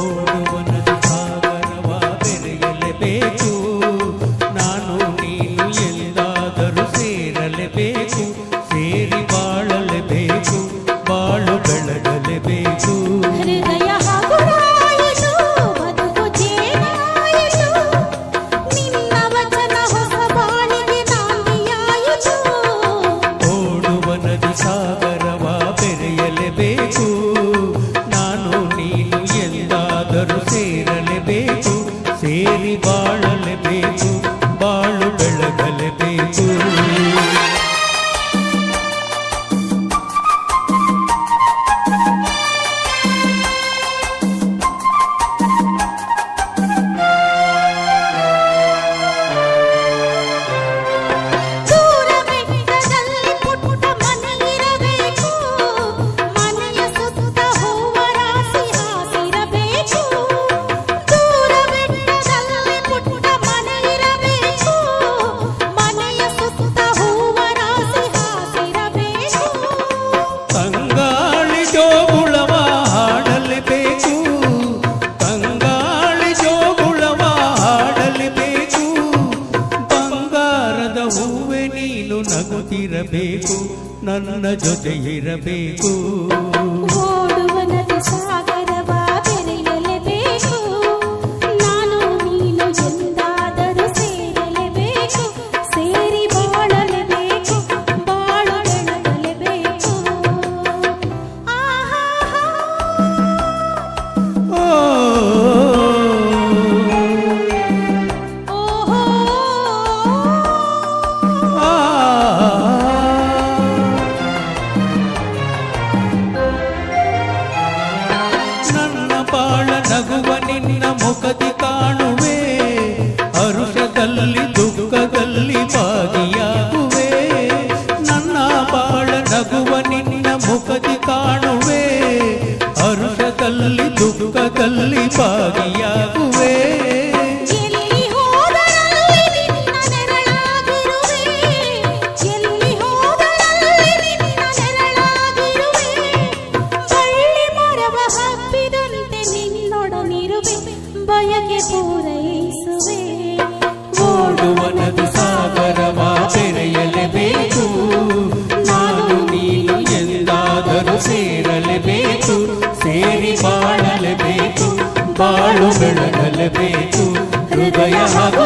ಓಡುವ ನದಿ ಸಾಗರವ ಬೆರೆಯಲೇಬೇಕು, ನಾನು ನೀನು ಎಲ್ಲಾದರೂ ಸೇರಲೇಬೇಕು, ಸೇರಿ ಬಾಳಲೇಬೇಕು, ಬಾಳು ಬೆಳಗಲೇಬೇಕು. ಹೃದಯ ಹಗುರಾಯಿತು, ಬದುಕು ಜೇನಾಯಿತು, ನಿನ್ನ ವಚನ ಹೊಸ ಬಾಳಿಗೆ ನಾಂದಿಯಾಯಿತು. ಓಡುವ ನದಿ ಸಾಗರವ ಬೆರೆಯಲೇಬೇಕು, ನಾನು ನೀನು ಎಂದಾದರೂ ಸೇರಲೇಬೇಕು, ಸೇರಿ ಬಾಳಲೇಬೇಕು, ಬಾಳು ಬೆಳಗಲೇಬೇಕು. ದೂರ ಬೆಟ್ಟದಲ್ಲಿ ಪುಟ್ಟ ಮನೆಯಿರಬೇಕು, ಮನೆಯ ಸುತ್ತ ಹೂವ ರಾಶಿ ಹಾಸಿರಬೇಕು. ದೂರ ಬೆಟ್ಟದಲ್ಲಿ ಪುಟ್ಟ ಮನೆಯಿರಬೇಕು, ಮನೆಯ ಸುತ್ತ ಹೂವ ರಾಶಿ ಹಾಸಿರಬೇಕು. ತಂಗಾಳಿ ಜೋಗುಳವ ಹಾಡಲೇಬೇಕು, ತಂಗಾಳಿ ಜೋಗುಳವ ಹಾಡಲೇಬೇಕು, ಬಂಗಾರದ ಹೂವೆ ನೀನು ನಗುತ್ತಿರಬೇಕು, ನನ್ನ ಜೊತೆ ಇರಬೇಕು. ಓಡುವ ನದಿ ಸಾಗರವ ಬೆರೆಯಲೇಬೇಕು, ನಾನು ನೀನು ಎಂದಾದರೂ ಸೇರಲೇಬೇಕು, ಸೇರಿ ಬಾಳಲೇಬೇಕು, ಬಾಳು ಬೆಳಗಲೇಬೇಕು. ಆಹಾ ಓ ಓಹೋ ಆ ನನ್ನ ಬಾಳ ನಗುವ ನಿನ್ನ ಮುಖದಿ ಕಾಣುವೆ, ಹರುಷದಲ್ಲಿ ದುಃಖದಲ್ಲಿ ಭಾಗಿಯಾಗುವೆ. ನನ್ನ ಬಾಳ ನಗುವ ನಿನ್ನ ಮುಖದಿ ಕಾಣುವೆ, ಹರುಷದಲ್ಲಿ ದುಃಖದಲ್ಲಿ ಭಾಗಿಯಾಗುವೆ. ಎಲ್ಲಿ ಹೋದರಲ್ಲಿ ನಿನ್ನ ನೆರಳಾಗಿರುವೆ, ಎಲ್ಲಿ ಹೋದರಲ್ಲಿ ನಿನ್ನ ನೆರಳಾಗಿರುವೆ. ಬಳ್ಳಿ ಮರವ ಹಬ್ಬಿದಂತೆ ನಿನ್ನೊಡನಿರುವೆ, ಬಯಕೆ ಪೂರೈಸುವೆ. ಓಡುವ ನದಿ ಸಾಗರವ ಬೆರೆಯಲೇಬೇಕು, ನಾನು ನೀನು ಎಂದಾದರೂ ಸೇರಲೇಬೇಕು, ಸೇರಿ ಬಾಳಲೇಬೇಕು, ಬಾಳು ಬೆಳಗಲೇಬೇಕು. ಹೃದಯ ಹಾಗೂ